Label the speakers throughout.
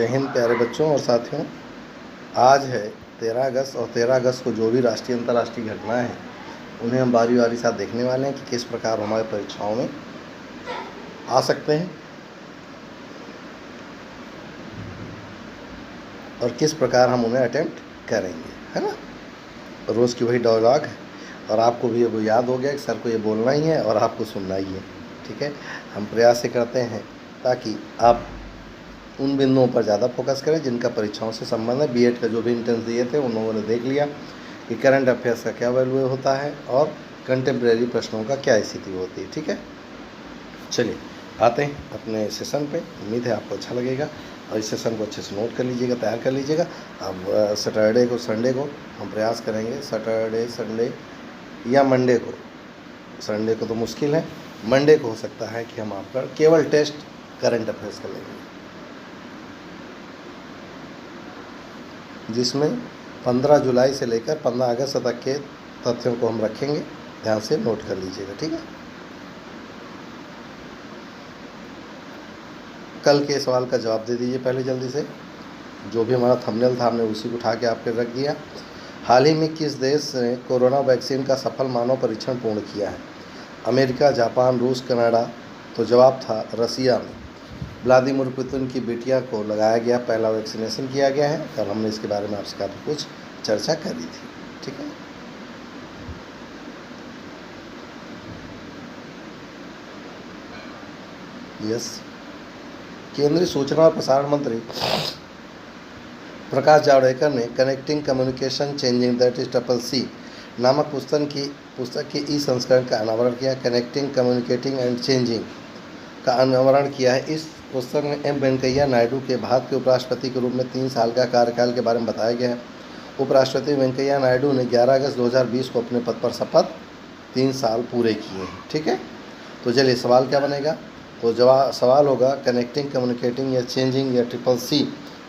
Speaker 1: हिंद प्यारे बच्चों और साथियों। आज है 13 अगस्त और 13 अगस्त को जो भी राष्ट्रीय अंतर्राष्ट्रीय घटनाएं हैं उन्हें हम बारी बारी साथ देखने वाले हैं कि किस प्रकार हमारे परीक्षाओं में आ सकते हैं और किस प्रकार हम उन्हें अटेम्प्ट करेंगे, है ना। रोज़ की वही डायलॉग है और आपको भी वो याद हो गया कि सर को ये बोलना ही है और आपको सुनना ही है, ठीक है। हम प्रयास से करते हैं ताकि आप उन बिंदुओं पर ज़्यादा फोकस करें जिनका परीक्षाओं से संबंध है। बीएड का जो भी इंट्रेंस दिए थे उन लोगों ने देख लिया कि करंट अफेयर्स का क्या वैल्यू होता है और कंटेम्प्रेरी प्रश्नों का क्या स्थिति होती है, ठीक है। चलिए आते हैं अपने सेशन पे। उम्मीद है आपको अच्छा लगेगा और इस सेशन को अच्छे से नोट कर लीजिएगा, तैयार कर लीजिएगा। अब सैटरडे को संडे को हम प्रयास करेंगे, सैटरडे संडे या मंडे को। संडे को तो मुश्किल है, मंडे को हो सकता है कि हम आपका केवल टेस्ट करंट अफेयर्स का लेंगे, जिसमें 15 जुलाई से लेकर 15 अगस्त तक के तथ्यों को हम रखेंगे। ध्यान से नोट कर लीजिएगा, ठीक है। कल के सवाल का जवाब दे दीजिए पहले जल्दी से। जो भी हमारा थंबनेल था हमने उसी को उठा के आपके रख दिया। हाल ही में किस देश ने कोरोना वैक्सीन का सफल मानव परीक्षण पूर्ण किया है? अमेरिका, जापान, रूस, कनाडा। तो जवाब था रसिया में। व्लादिमीर पुतिन की बिटिया को लगाया गया पहला वैक्सीनेशन किया गया है। कल हमने इसके बारे में आपसे काफ़ी कुछ चर्चा करी थी, ठीक है। यस। केंद्रीय सूचना और प्रसारण मंत्री प्रकाश जावड़ेकर ने connecting communication changing that is CCC नामक पुस्तक के ई संस्करण का अनावरण किया। कनेक्टिंग कम्युनिकेटिंग एंड चेंजिंग का अनावरण किया है। इस पुस्तक में एम वेंकैया नायडू के भारत के उपराष्ट्रपति के रूप में 3 साल का कार्यकाल के बारे में बताया गया है। उपराष्ट्रपति वेंकैया नायडू ने 11 अगस्त 2020 को अपने पद पर शपथ 3 साल पूरे किए हैं, ठीक है। तो चलिए सवाल क्या बनेगा? तो सवाल होगा कनेक्टिंग कम्युनिकेटिंग या चेंजिंग या CCC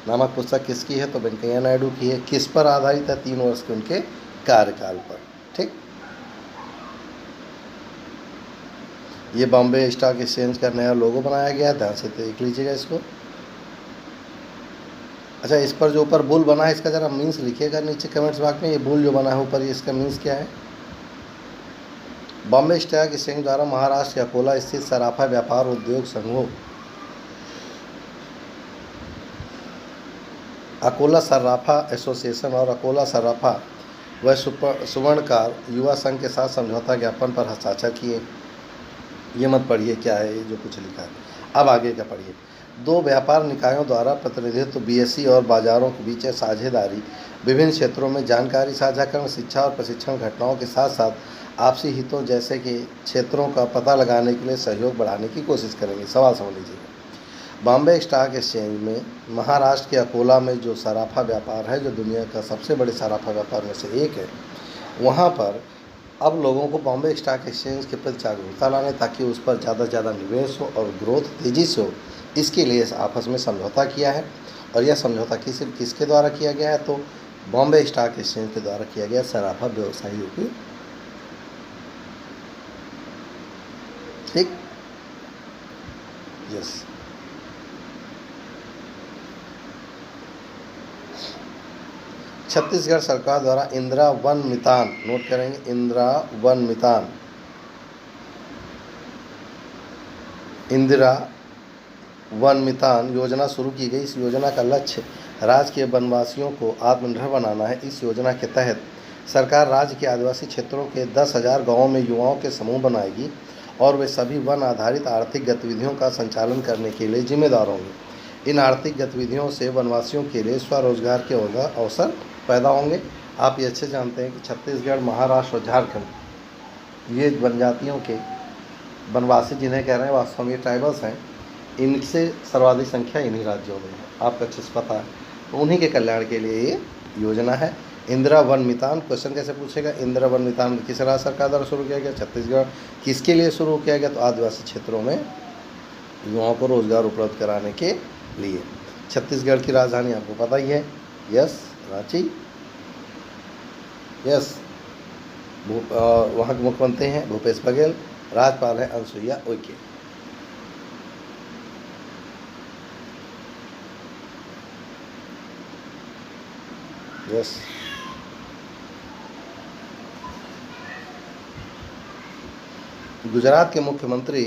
Speaker 1: नामक पुस्तक किसकी है? तो वेंकैया नायडू की है। किस पर आधारित है? 3 वर्ष के उनके कार्यकाल पर, ठीक। ये बॉम्बे स्टॉक एक्सचेंज का नया लोगो बनाया गया है, ध्यान से देख लीजिएगा इसको। अच्छा, इस पर जो ऊपर बुल बना है इसका ज़रा मीन्स लिखिएगा नीचे कमेंट्स बॉक्स में। ये बुल जो बना है ऊपर, ये इसका मीन्स क्या है? बॉम्बे स्टॉक एक्सचेंज द्वारा महाराष्ट्र के अकोला स्थित सराफा व्यापार उद्योग संघों अकोला सर्राफा एसोसिएशन और अकोला सर्राफा व सुवर्णकार युवा संघ के साथ समझौता ज्ञापन पर हस्ताक्षर किए। ये मत पढ़िए क्या है ये जो कुछ लिखा है, अब आगे क्या पढ़िए। 2 व्यापार निकायों द्वारा प्रतिनिधित्व BSE और बाजारों के बीच साझेदारी, विभिन्न क्षेत्रों में जानकारी साझाकरण, शिक्षा और प्रशिक्षण घटनाओं के साथ साथ आपसी हितों जैसे कि क्षेत्रों का पता लगाने के लिए सहयोग बढ़ाने की कोशिश करेंगे। सवाल समझ लीजिएगा। बॉम्बे स्टॉक एक्सचेंज में महाराष्ट्र के अकोला में जो सराफा व्यापार है, जो दुनिया का सबसे बड़े सराफा व्यापार में से एक है, वहाँ पर अब लोगों को बॉम्बे स्टॉक एक्सचेंज के प्रति जागरूकता लाने ताकि उस पर ज़्यादा से ज़्यादा निवेश हो और ग्रोथ तेज़ी से हो, इसके लिए आपस में समझौता किया है। और यह समझौता किसके द्वारा किया गया है? तो बॉम्बे स्टॉक एक्सचेंज के द्वारा किया गया सराफा व्यवसायियों की, ठीक। यस। छत्तीसगढ़ सरकार द्वारा इंदिरा वन मितान, नोट करेंगे, इंदिरा वन मितान योजना शुरू की गई। इस योजना का लक्ष्य राज्य के वनवासियों को आत्मनिर्भर बनाना है। इस योजना के तहत सरकार राज्य के आदिवासी क्षेत्रों के 10,000 गाँवों में युवाओं के समूह बनाएगी और वे सभी वन आधारित आर्थिक गतिविधियों का संचालन करने के लिए जिम्मेदार होंगे। इन आर्थिक गतिविधियों से वनवासियों के लिए स्वरोजगार के अवसर पैदा होंगे। आप ये अच्छे जानते हैं कि छत्तीसगढ़, महाराष्ट्र और झारखंड ये जनजातियों के वनवासी जिन्हें कह रहे हैं वास्तव में ट्राइबल्स हैं, इनसे सर्वाधिक संख्या इन्हीं राज्यों में है, आपको अच्छे से पता है। तो उन्हीं के कल्याण के लिए ये योजना है इंदिरा वन मितान। क्वेश्चन कैसे पूछेगा? इंदिरा वन मितान किस राज्य सरकार द्वारा शुरू किया गया? छत्तीसगढ़। किसके लिए शुरू किया गया? तो आदिवासी क्षेत्रों में युवाओं को रोजगार उपलब्ध कराने के लिए। छत्तीसगढ़ की राजधानी आपको पता ही है, यस, रांची। यस। वहाँ के मुख्यमंत्री हैं भूपेश बघेल, राज्यपाल है अनुसुईया उइके। यस। गुजरात के मुख्यमंत्री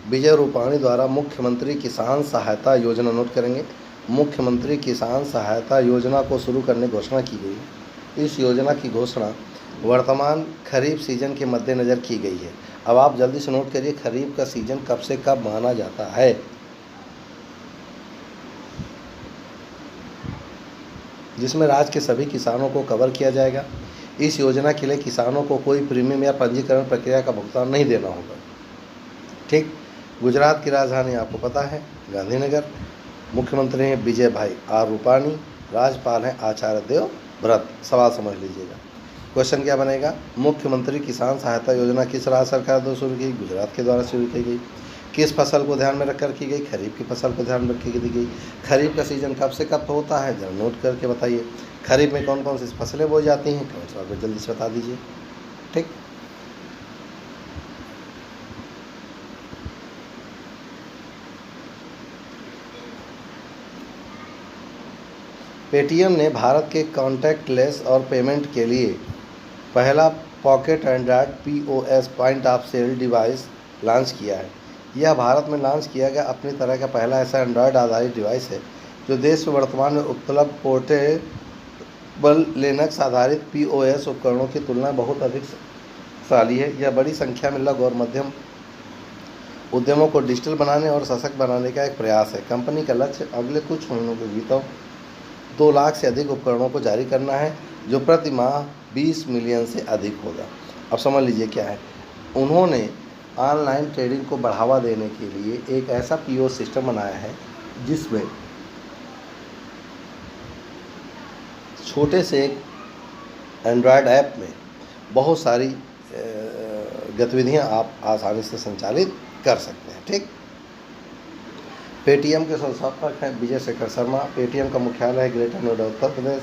Speaker 1: विजय रूपाणी द्वारा मुख्यमंत्री किसान सहायता योजना, नोट करेंगे, मुख्यमंत्री किसान सहायता योजना को शुरू करने की घोषणा की गई। इस योजना की घोषणा वर्तमान खरीफ सीजन के मद्देनज़र की गई है। अब आप जल्दी से नोट करिए, खरीफ का सीजन कब से कब माना जाता है। जिसमें राज्य के सभी किसानों को कवर किया जाएगा। इस योजना के लिए किसानों को कोई प्रीमियम या पंजीकरण प्रक्रिया का भुगतान नहीं देना होगा। ठीक। गुजरात की राजधानी आपको पता है गांधीनगर। मुख्यमंत्री हैं विजय भाई आर रूपाणी, राज्यपाल हैं आचार्य देवव्रत। सवाल समझ लीजिएगा। क्वेश्चन क्या बनेगा, मुख्यमंत्री किसान सहायता योजना किस राज्य सरकार द्वारा शुरू की? गुजरात के द्वारा शुरू की गई। किस फसल को ध्यान में रखकर की गई? खरीफ की फसल को ध्यान में रख के दी गई। खरीफ का सीजन कब से कब होता है, जरा नोट करके बताइए। खरीफ में कौन कौन सी फसलें बोई जाती हैं, कौन सा जल्दी से बता दीजिए। ठीक। पेटीएम ने भारत के कॉन्टैक्टलेस और पेमेंट के लिए पहला pocket Android POS point of sale device launch किया है। यह भारत में लॉन्च किया गया अपनी तरह का पहला ऐसा एंड्रॉयड आधारित डिवाइस है जो देश में वर्तमान में उपलब्ध पोर्टेबल लिनक्स आधारित POS उपकरणों की तुलना में बहुत अधिक शक्तिशाली है। यह बड़ी संख्या में लघु और मध्यम उद्यमों को डिजिटल बनाने और सशक्त बनाने का एक प्रयास है। कंपनी का लक्ष्य अगले कुछ महीनों के भीतर 2 लाख से अधिक उपकरणों को जारी करना है, जो प्रति माह 20 मिलियन से अधिक होगा। अब समझ लीजिए क्या है, उन्होंने ऑनलाइन ट्रेडिंग को बढ़ावा देने के लिए एक ऐसा POS सिस्टम बनाया है जिसमें छोटे से एक एंड्रॉयड ऐप में बहुत सारी गतिविधियां आप आसानी से संचालित कर सकते हैं। ठीक। पेटीएम के संस्थापक हैं विजय शेखर शर्मा। पेटीएम का मुख्यालय है ग्रेटर नोएडा उत्तर प्रदेश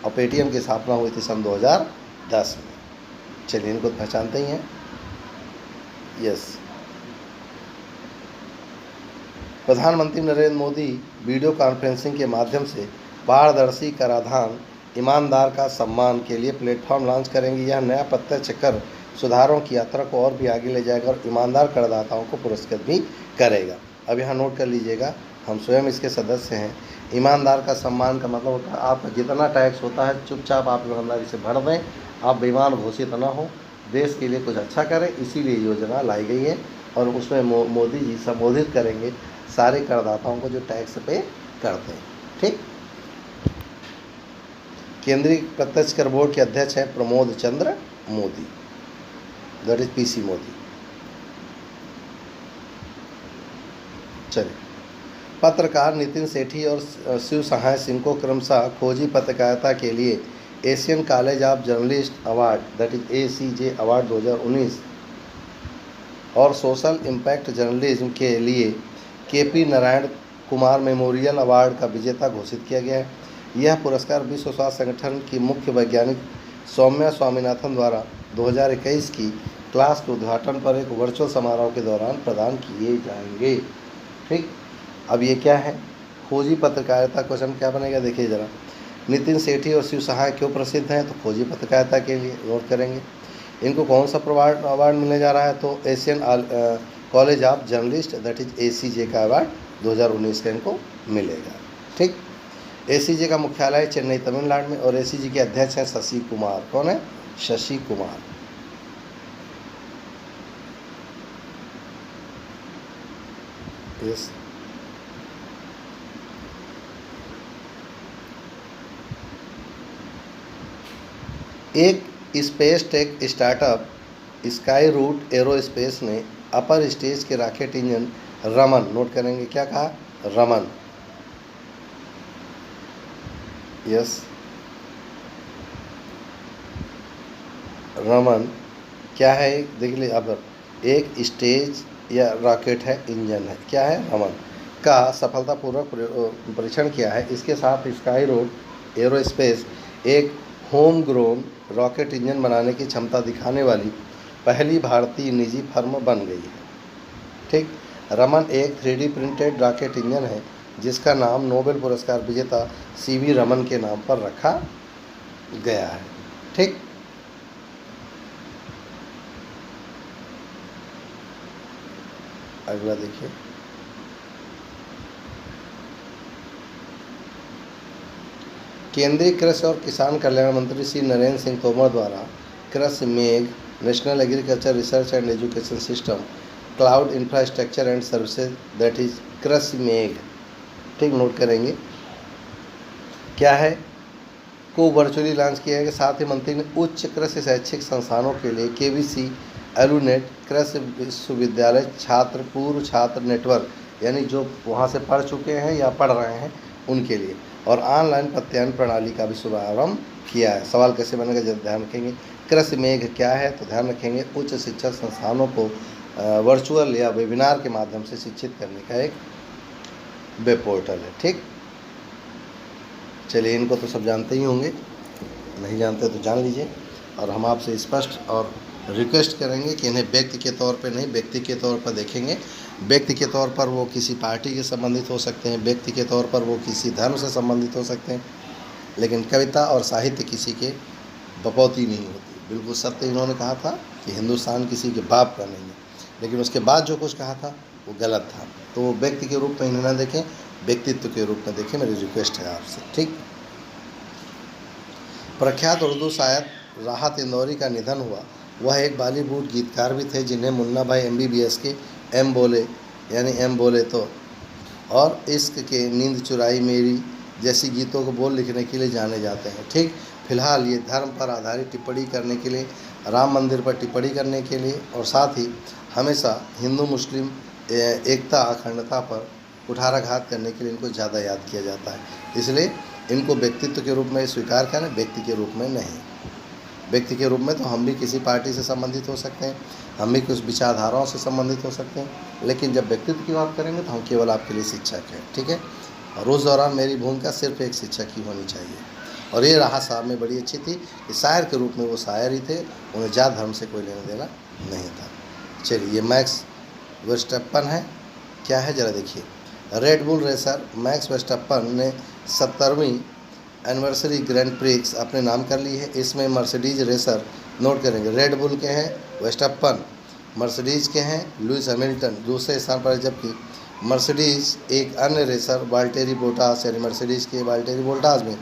Speaker 1: और पेटीएम की स्थापना हुई थी सन 2010 में। चलिए, इनको पहचानते ही हैं। यस। प्रधानमंत्री नरेंद्र मोदी वीडियो कॉन्फ्रेंसिंग के माध्यम से पारदर्शी कराधान ईमानदार का सम्मान के लिए प्लेटफॉर्म लॉन्च करेंगे। यह नया प्रत्यक्ष कर सुधारों की यात्रा को और भी आगे ले जाएगा और ईमानदार करदाताओं को पुरस्कृत भी करेगा। अब यहाँ नोट कर लीजिएगा, हम स्वयं इसके सदस्य हैं। ईमानदार का सम्मान का मतलब होता है आपका जितना टैक्स होता है चुपचाप आप ईमानदारी से भर दें, आप बेईमान घोषित ना हो, देश के लिए कुछ अच्छा करें। इसीलिए योजना लाई गई है और उसमें मोदी जी संबोधित करेंगे सारे करदाताओं को जो टैक्स पे करते हैं। ठीक। केंद्रीय प्रत्यक्ष कर बोर्ड के अध्यक्ष हैं Pramod Chandra Modi, that is PC Modi. चलिए, पत्रकार नितिन सेठी और शिव सहाय सिंह को क्रमशः खोजी पत्रकारिता के लिए Asian college of journalist award that is ACJ award 2019 और सोशल इम्पैक्ट जर्नलिज्म के लिए KP Narayan Kumar memorial award का विजेता घोषित किया गया है। यह पुरस्कार विश्व स्वास्थ्य संगठन की मुख्य वैज्ञानिक सौम्या स्वामीनाथन द्वारा 2021 की क्लास के उद्घाटन पर एक वर्चुअल समारोह के दौरान प्रदान किए जाएंगे। ठीक। अब ये क्या है, खोजी पत्रकारिता। क्वेश्चन क्या बनेगा देखिए ज़रा। नितिन सेठी और शिव सहाय क्यों प्रसिद्ध हैं? तो खोजी पत्रकारिता के लिए, नोट करेंगे। इनको कौन सा अवार्ड मिलने जा रहा है? तो Asian college of journalist that is ACJ का अवार्ड 2019 का इनको मिलेगा। ठीक। ACJ का मुख्यालय चेन्नई तमिलनाडु में और ACJ के अध्यक्ष हैं शशि कुमार। कौन है? शशि कुमार। यस। एक space tech startup Skyroot Aerospace ने अपर स्टेज के रॉकेट इंजन रमन, नोट करेंगे क्या कहा? रमन। यस, रमन क्या है देख लीजिए। अब एक स्टेज या रॉकेट है, इंजन है, क्या है? रमन का सफलतापूर्वक परीक्षण किया है। इसके साथ स्काई रूट एरोस्पेस एक होम ग्रोन रॉकेट इंजन बनाने की क्षमता दिखाने वाली पहली भारतीय निजी फर्म बन गई है। ठीक। रमन एक 3D प्रिंटेड रॉकेट इंजन है जिसका नाम नोबेल पुरस्कार विजेता CV रमन के नाम पर रखा गया है। ठीक, अगला देखिए। केंद्रीय कृषि और किसान कल्याण मंत्री श्री नरेंद्र सिंह तोमर द्वारा कृषि मेघ, national agriculture research and education system, cloud infrastructure and services, that is कृषि मेघ, ठीक, नोट करेंगे क्या है, को वर्चुअली लॉन्च किया गया। साथ ही मंत्री ने उच्च कृषि शैक्षिक संस्थानों के लिए केवीसी, एलूनेट, कृषि विश्वविद्यालय छात्र पूर्व छात्र नेटवर्क, यानी जो वहाँ से पढ़ चुके हैं या पढ़ रहे हैं उनके लिए, और ऑनलाइन प्रत्यायन प्रणाली का भी शुभारंभ किया है। सवाल कैसे बनेगा, जब ध्यान रखेंगे। कृषि मेघ क्या है, तो ध्यान रखेंगे उच्च शिक्षा संस्थानों को वर्चुअल या वेबिनार के माध्यम से शिक्षित करने का एक वेब पोर्टल है। ठीक, चलिए, इनको तो सब जानते ही होंगे, नहीं जानते तो जान लीजिए। और हम आपसे स्पष्ट और रिक्वेस्ट करेंगे कि इन्हें व्यक्ति के तौर पे नहीं, व्यक्ति के तौर पर देखेंगे। व्यक्ति के तौर पर वो किसी पार्टी के संबंधित हो सकते हैं, व्यक्ति के तौर पर वो किसी धर्म से संबंधित हो सकते हैं, लेकिन कविता और साहित्य किसी के बपौती नहीं होती। बिल्कुल सत्य इन्होंने कहा था कि हिंदुस्तान किसी के बाप का नहीं है, लेकिन उसके बाद जो कुछ कहा था वो गलत था। तो वो व्यक्ति के रूप में इन्हें न देखें, व्यक्तित्व के रूप में देखें, मेरी रिक्वेस्ट है आपसे। ठीक, प्रख्यात उर्दू शायर राहत इंदौरी का निधन हुआ। वह एक बॉलीवुड गीतकार भी थे जिन्हें मुन्ना भाई MBBS के एम बोले, यानी एम बोले तो, और इश्क के, नींद चुराई मेरी जैसी गीतों को बोल लिखने के लिए जाने जाते हैं। ठीक, फिलहाल ये धर्म पर आधारित टिप्पणी करने के लिए, राम मंदिर पर टिप्पणी करने के लिए, और साथ ही हमेशा हिंदू मुस्लिम एकता अखंडता पर कुठाराघात करने के लिए इनको ज़्यादा याद किया जाता है। इसलिए इनको व्यक्तित्व के रूप में स्वीकार करें, व्यक्ति के रूप में नहीं। व्यक्ति के रूप में तो हम भी किसी पार्टी से संबंधित हो सकते हैं, हम भी कुछ विचारधाराओं से संबंधित हो सकते हैं, लेकिन जब व्यक्तित्व की बात करेंगे तो हम केवल आपके लिए शिक्षक हैं। ठीक है, और उस दौरान मेरी भूमिका सिर्फ एक शिक्षक ही होनी चाहिए। और ये राहत साहब में बड़ी अच्छी थी कि शायर के रूप में वो शायर ही थे, उन्हें जात धर्म से कोई लेना देना नहीं था। चलिए, ये मैक्स वर्स्टैपन है, क्या है ज़रा देखिए। Red bull racer max Verstappen ने 70वीं एनिवर्सरी ग्रैंड प्रिक्स अपने नाम कर ली है। इसमें मर्सिडीज रेसर, नोट करेंगे, रेड बुल के हैं वर्स्टैपन, मर्सिडीज के हैं लुइस हैमिल्टन दूसरे स्थान पर है, जबकि मर्सिडीज एक अन्य रेसर वाल्टेरी बोटास, यानी मर्सिडीज के वाल्टेरी बोटास में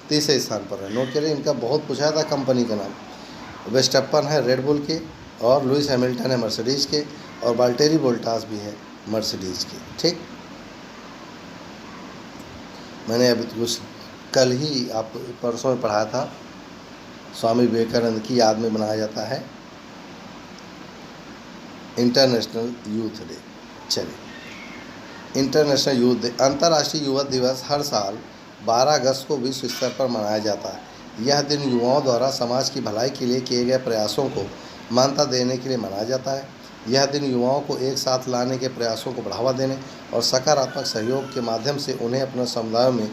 Speaker 1: तीसरे स्थान पर है। नोट करें, इनका बहुत पूछा था कंपनी का नाम। वर्स्टैपन है रेड बुल के, और लुइस हैमिल्टन है मर्सिडीज के, और वाल्टेरी बोटास भी है मर्सिडीज के। ठीक, मैंने अभी कुछ कल ही आप परसों में पढ़ा था, स्वामी विवेकानंद की याद में मनाया जाता है इंटरनेशनल यूथ डे। चलिए, इंटरनेशनल यूथ डे, अंतर्राष्ट्रीय युवा दिवस हर साल 12 अगस्त को विश्व स्तर पर मनाया जाता है। यह दिन युवाओं द्वारा समाज की भलाई के लिए किए गए प्रयासों को मान्यता देने के लिए मनाया जाता है। यह दिन युवाओं को एक साथ लाने के प्रयासों को बढ़ावा देने और सकारात्मक सहयोग के माध्यम से उन्हें अपने समुदायों में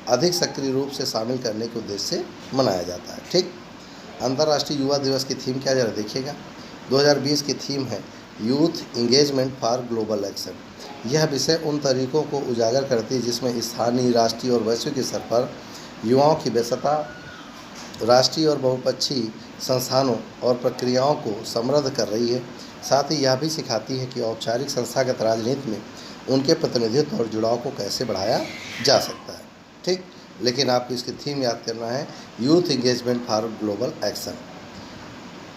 Speaker 1: अधिक सक्रिय रूप से शामिल करने के उद्देश्य से मनाया जाता है। ठीक, अंतर्राष्ट्रीय युवा दिवस की थीम क्या जरा देखिएगा। 2020 की थीम है youth engagement for global action. यह विषय उन तरीकों को उजागर करती है जिसमें स्थानीय, राष्ट्रीय और वैश्विक स्तर पर युवाओं की व्यस्तता राष्ट्रीय और बहुपक्षीय संस्थानों और प्रक्रियाओं को समृद्ध कर रही है। साथ ही यह भी सिखाती है कि औपचारिक संस्थागत राजनीति में उनके प्रतिनिधित्व और जुड़ाव को कैसे बढ़ाया जा सकता है। ठीक, लेकिन आपको इसकी थीम याद करना है, youth engagement for global action.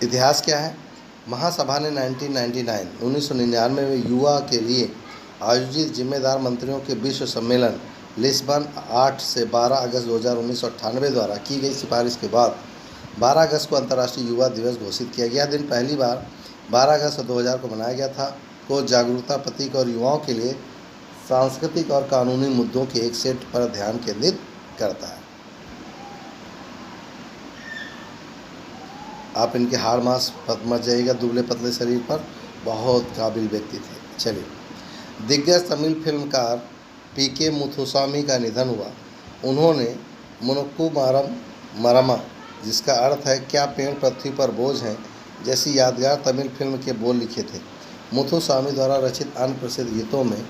Speaker 1: इतिहास क्या है? महासभा ने 1999 में युवा के लिए आयोजित जिम्मेदार मंत्रियों के विश्व सम्मेलन लिस्बन 8 से 12 अगस्त 1998 द्वारा की गई सिफारिश के बाद 12 अगस्त को अंतर्राष्ट्रीय युवा दिवस घोषित किया गया। दिन पहली बार 12 अगस्त 2000 को मनाया गया था, को जागरूकता, प्रतीक और युवाओं के लिए सांस्कृतिक और कानूनी मुद्दों के एक सेट पर ध्यान केंद्रित करता है। आप इनके हाड़ मांस मच जाइएगा, दुबले पतले शरीर पर, बहुत काबिल व्यक्ति थे। चलिए, दिग्गज तमिल फिल्मकार PK मुथुसामी का निधन हुआ। उन्होंने मुनुक्कू मरमा, जिसका अर्थ है क्या पेड़ पृथ्वी पर बोझ हैं, जैसी यादगार तमिल फिल्म के बोल लिखे थे। मुथुसामी द्वारा रचित अन्य प्रसिद्ध गीतों में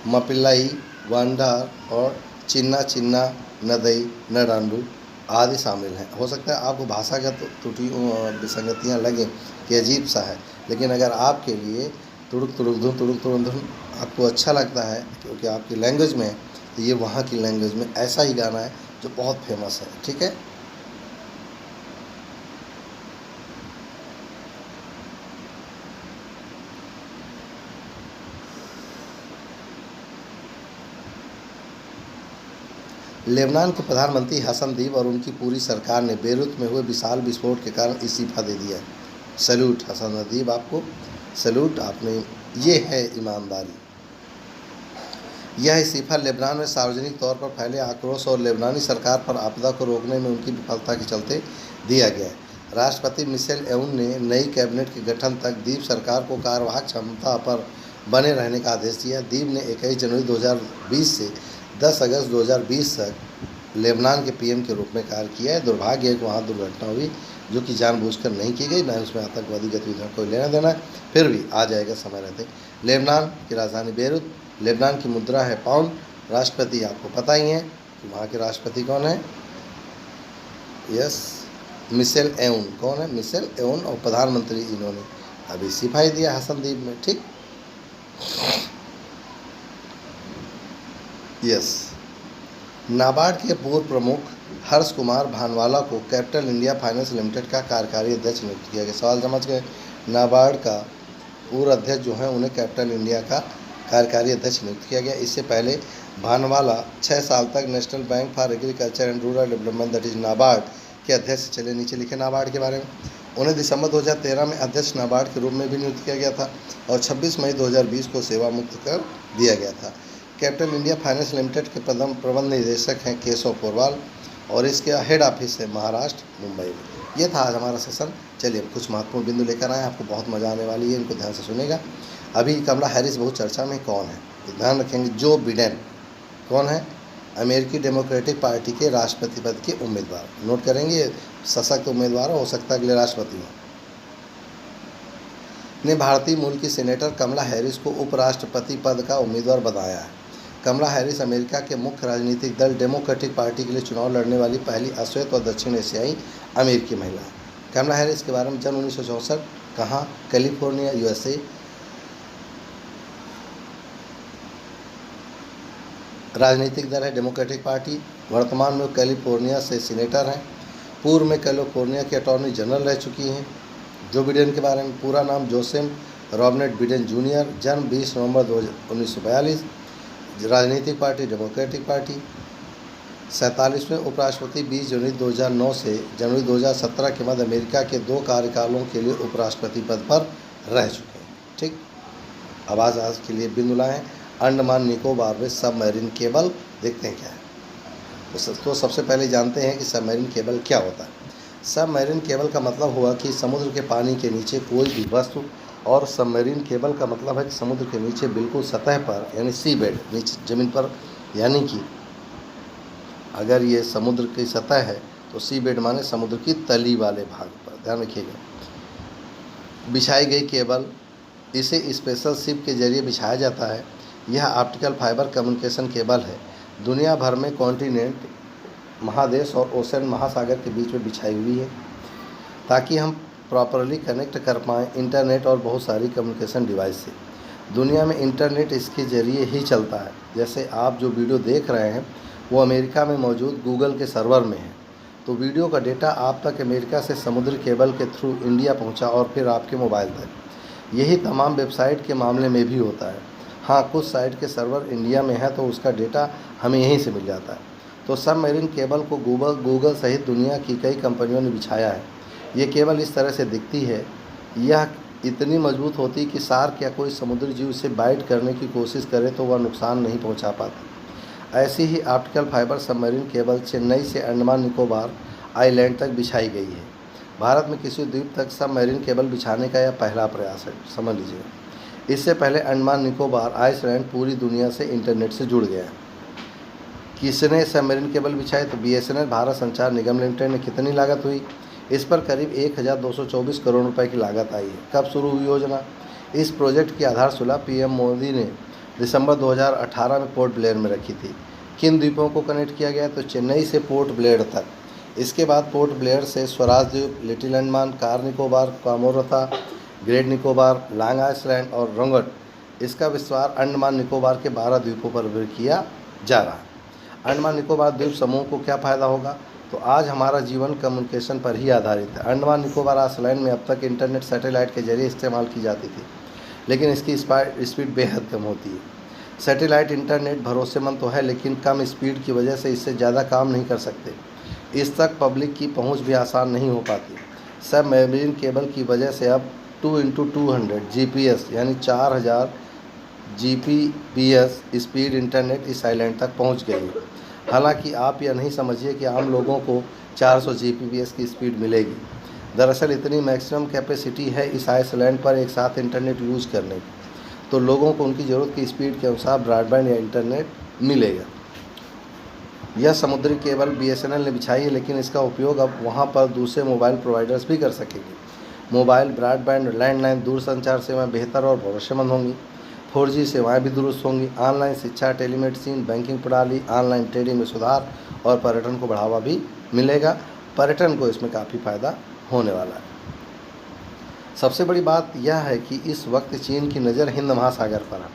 Speaker 1: मपिल्लाई, वांडार और चिन्ना चिन्ना नदई नडांडू आदि शामिल हैं। हो सकता है आपको भाषा का त्रुटि विसंगतियाँ लगें कि अजीब सा है, लेकिन अगर आपके लिए तुड़ुक तुड़ुक धुन तुड़ुक तुड़ुक धुन आपको अच्छा लगता है क्योंकि आपकी लैंग्वेज में है, तो ये वहाँ की लैंग्वेज में ऐसा ही गाना है जो बहुत फेमस है। ठीक है। लेबनान के प्रधानमंत्री हसन दीब और उनकी पूरी सरकार ने बेरूत में हुए विशाल विस्फोट के कारण इस्तीफा दे दिया है। सैल्यूट हसन दीब, आपको सैल्यूट, आपने, ये है ईमानदारी। यह इस्तीफा लेबनान में सार्वजनिक तौर पर फैले आक्रोश और लेबनानी सरकार पर आपदा को रोकने में उनकी विफलता के चलते दिया गया है। राष्ट्रपति मिशेल एउन ने नई कैबिनेट के गठन तक दीब सरकार को कार्यवाहक क्षमता पर बने रहने का आदेश दिया। दीब ने 21 जनवरी 2020 से 10 अगस्त 2020 तक लेबनान के पीएम के रूप में कार्य किया है। दुर्भाग्य है कि वहाँ दुर्घटना हुई जो कि जानबूझकर नहीं की गई, न उसमें आतंकवादी गतिविधियों को लेना देना है, फिर भी आ जाएगा समय रहते। लेबनान की राजधानी बेरूत, लेबनान की मुद्रा है पाउंड। राष्ट्रपति आपको पता ही है कि वहाँ के राष्ट्रपति कौन है, यस, मिशेल एउन। कौन है? मिशेल एउन। और प्रधानमंत्री इन्होंने अभी इस्तीफा दिया हसन दीब में। ठीक, यस। नाबार्ड के पूर्व प्रमुख हर्ष कुमार भानवाला को कैपिटल इंडिया फाइनेंस लिमिटेड का कार्यकारी अध्यक्ष नियुक्त किया गया। सवाल समझ गए। नाबार्ड का पूर्व अध्यक्ष जो है उन्हें कैपिटल इंडिया का कार्यकारी अध्यक्ष नियुक्त किया गया। इससे पहले भानवाला 6 साल तक national bank for agriculture and rural development that is NABARD के अध्यक्ष चले। नीचे लिखे नाबार्ड के बारे में। उन्हें दिसंबर 2013 में अध्यक्ष नाबार्ड के रूप में भी नियुक्त किया गया था और 26 मई 2020 को सेवा मुक्त कर दिया गया था। कैपिटल इंडिया फाइनेंस लिमिटेड के प्रबंध निदेशक हैं केशव पोरवाल और इसके हेड ऑफिस है महाराष्ट्र, मुंबई में। ये था आज हमारा सेशन। चलिए कुछ महत्वपूर्ण बिंदु लेकर आए, आपको बहुत मज़ा आने वाली है, इनको ध्यान से सुनेगा। अभी कमला हैरिस बहुत चर्चा में कौन है, तो ध्यान रखेंगे। जो बिडेन कौन है? अमेरिकी डेमोक्रेटिक पार्टी के राष्ट्रपति पद के उम्मीदवार। नोट करेंगे, सशक्त उम्मीदवार हो सकता है अगले राष्ट्रपति हो। ने भारतीय मूल की सीनेटर कमला हैरिस को उपराष्ट्रपति पद का उम्मीदवार बनाया है। कमला हैरिस अमेरिका के मुख्य राजनीतिक दल डेमोक्रेटिक पार्टी के लिए चुनाव लड़ने वाली पहली अश्वेत और दक्षिण एशियाई अमेरिकी महिला है। कमला हैरिस के बारे में जन्म 1964, कहाँ? California, USA. राजनीतिक दल है डेमोक्रेटिक पार्टी। वर्तमान में वो कैलिफोर्निया से सीनेटर हैं। पूर्व में कैलिफोर्निया के अटॉर्नी जनरल रह चुकी हैं। जो बिडेन के बारे में पूरा नाम जोसेफ रॉबर्ट बिडेन जूनियर, जन्म 20 नवंबर 1942। राजनीतिक पार्टी डेमोक्रेटिक पार्टी। 47वें उपराष्ट्रपति 20 जनवरी 2009 से जनवरी 2017 के मध्य अमेरिका के 2 कार्यकालों के लिए उपराष्ट्रपति पद पर रह चुके हैं। ठीक, अब आज के लिए बिंदु लाए हैं। अंडमान निकोबार में सबमरीन केबल, देखते हैं क्या है। तो सबसे पहले जानते हैं कि सबमरीन केबल क्या होता है। सबमरीन केबल का मतलब हुआ कि समुद्र के पानी के नीचे कोई भी वस्तु, और सबमरीन केबल का मतलब है कि समुद्र के नीचे बिल्कुल सतह पर, यानी सी बेड, नीचे ज़मीन पर, यानी कि अगर ये समुद्र की सतह है तो सी बेड माने समुद्र की तली वाले भाग पर, ध्यान रखिएगा। बिछाई गई केबल, इसे स्पेशल शिप के जरिए बिछाया जाता है। यह ऑप्टिकल फाइबर कम्युनिकेशन केबल है। दुनिया भर में कॉन्टिनेंट, महादेश और ओशन, महासागर के बीच में बिछाई हुई है ताकि हम प्रॉपरली कनेक्ट कर पाएँ इंटरनेट और बहुत सारी कम्युनिकेशन डिवाइस से। दुनिया में इंटरनेट इसके ज़रिए ही चलता है। जैसे आप जो वीडियो देख रहे हैं वो अमेरिका में मौजूद गूगल के सर्वर में है, तो वीडियो का डेटा आप तक अमेरिका से समुद्री केबल के थ्रू इंडिया पहुंचा और फिर आपके मोबाइल तक। यही तमाम वेबसाइट के मामले में भी होता है। हाँ, कुछ साइट के सर्वर इंडिया में है तो उसका डेटा हमें यहीं से मिल जाता है। तो सबमरीन केबल को गूगल सहित दुनिया की कई कंपनियों ने बिछाया है। ये केबल इस तरह से दिखती है। यह इतनी मजबूत होती कि शार्क या कोई समुद्री जीव इसे बाइट करने की कोशिश करे तो वह नुकसान नहीं पहुंचा पाता। ऐसी ही optical fibre submarine cable Chennai से अंडमान निकोबार आइलैंड तक बिछाई गई है। भारत में किसी द्वीप तक सबमरीन केबल बिछाने का यह पहला प्रयास है, समझ लीजिए। इससे पहले अंडमान निकोबार, आइसलैंड पूरी दुनिया से इंटरनेट से जुड़ गया है। किसने सबमरीन केबल बिछाए? तो बीएसएनएल, भारत संचार निगम लिमिटेड ने। कितनी लागत हुई? इस पर करीब 1224 करोड़ रुपए की लागत आई है। कब शुरू हुई योजना? इस प्रोजेक्ट की आधारशिला पीएम मोदी ने दिसंबर 2018 में पोर्ट ब्लेयर में रखी थी। किन द्वीपों को कनेक्ट किया गया? तो चेन्नई से पोर्ट ब्लेयर तक इसके बाद पोर्ट ब्लेयर से Swaraj Dweep, Little Andaman, Car Nicobar, Kamorta, Great Nicobar, Long Island और रंगट, इसका विस्तार अंडमान निकोबार के 12 द्वीपों पर भी किया जा रहा है। अंडमान निकोबार द्वीप समूह को क्या फ़ायदा होगा? तो आज हमारा जीवन कम्युनिकेशन पर ही आधारित है। अंडमान निकोबार आइलैंड में अब तक इंटरनेट सैटेलाइट के जरिए इस्तेमाल की जाती थी, लेकिन इसकी स्पीड बेहद कम होती है। सैटेलाइट इंटरनेट भरोसेमंद तो है, लेकिन कम स्पीड की वजह से इससे ज़्यादा काम नहीं कर सकते। इस तक पब्लिक की पहुंच भी आसान नहीं हो पाती। सब मेरीन केबल की वजह से अब 2x200 GPS यानी 4000 Gbps स्पीड इंटरनेट इस आइलैंड तक पहुंच गई है। हालांकि आप यह नहीं समझिए कि आम लोगों को 400 Gbps की स्पीड मिलेगी। दरअसल इतनी मैक्सिमम कैपेसिटी है इस आइलैंड पर एक साथ इंटरनेट यूज़ करने की, तो लोगों को उनकी ज़रूरत की स्पीड के अनुसार ब्रॉडबैंड या इंटरनेट मिलेगा। यह समुद्री केबल BSNL ने बिछाई है, लेकिन इसका उपयोग अब वहां पर दूसरे मोबाइल प्रोवाइडर्स भी कर सकेंगे। मोबाइल, ब्रॉडबैंड, लैंडलाइन दूरसंचार सेवाएं बेहतर और भरोसेमंद होंगी। 4G सेवाएं भी दुरुस्त होंगी। ऑनलाइन शिक्षा, टेलीमेडिसिन, बैंकिंग प्रणाली, ऑनलाइन ट्रेडिंग में सुधार और पर्यटन को बढ़ावा भी मिलेगा। पर्यटन को इसमें काफ़ी फ़ायदा होने वाला है। सबसे बड़ी बात यह है कि इस वक्त चीन की नज़र हिंद महासागर पर है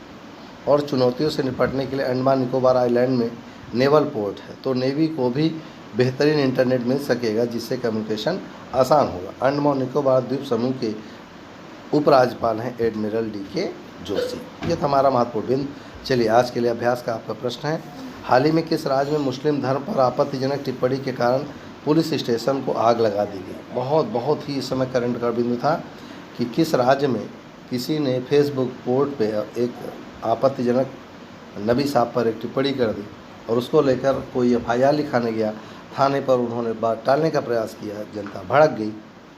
Speaker 1: और चुनौतियों से निपटने के लिए अंडमान निकोबार आइलैंड में नेवल पोर्ट है, तो नेवी को भी बेहतरीन इंटरनेट मिल सकेगा, जिससे कम्युनिकेशन आसान होगा। अंडमान निकोबार द्वीप समूह के उपराज्यपाल हैं एडमिरल DK जोशी। ये था हमारा महत्वपूर्ण बिंदु। चलिए, आज के लिए अभ्यास का आपका प्रश्न है, हाल ही में किस राज्य में मुस्लिम धर्म पर आपत्तिजनक टिप्पणी के कारण पुलिस स्टेशन को आग लगा दी गई? बहुत ही इस समय करंट का बिंदु था कि किस राज्य में किसी ने फेसबुक पोस्ट पे एक आपत्तिजनक नबी साहब पर एक टिप्पणी कर दी और उसको लेकर कोई FIR लिखाने गया थाने पर, उन्होंने बात टालने का प्रयास किया, जनता भड़क गई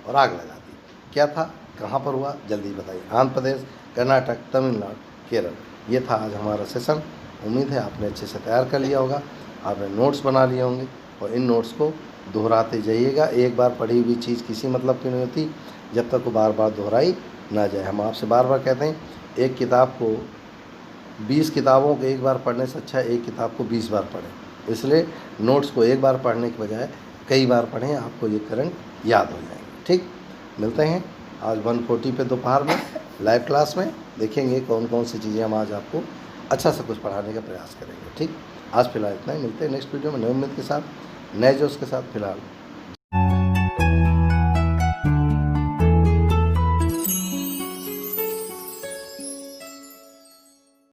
Speaker 1: और आग लगा दी। क्या था, कहाँ पर हुआ, जल्दी बताइए। आंध्र प्रदेश, कर्नाटक, तमिलनाडु, केरल। ये था आज हमारा सेशन। उम्मीद है आपने अच्छे से तैयार कर लिया होगा, आपने नोट्स बना लिए होंगे और इन नोट्स को दोहराते जाइएगा। एक बार पढ़ी हुई चीज़ किसी मतलब की नहीं होती जब तक वो बार बार दोहराई ना जाए। हम आपसे बार बार कहते हैं, एक किताब को 20 किताबों को एक बार पढ़ने से अच्छा है एक किताब को 20 बार पढ़ें। इसलिए नोट्स को एक बार पढ़ने के बजाय कई बार पढ़ें, आपको ये करंट याद हो जाएंगे। ठीक, मिलते हैं आज 1:40 पे दोपहर में लाइव क्लास में। देखेंगे कौन कौन सी चीज़ें हम आज आपको अच्छा से कुछ पढ़ाने का प्रयास करेंगे। ठीक, आज फिलहाल इतना ही। मिलते हैं नेक्स्ट वीडियो में नए उम्मीद के साथ, नए जोश के साथ। फिलहाल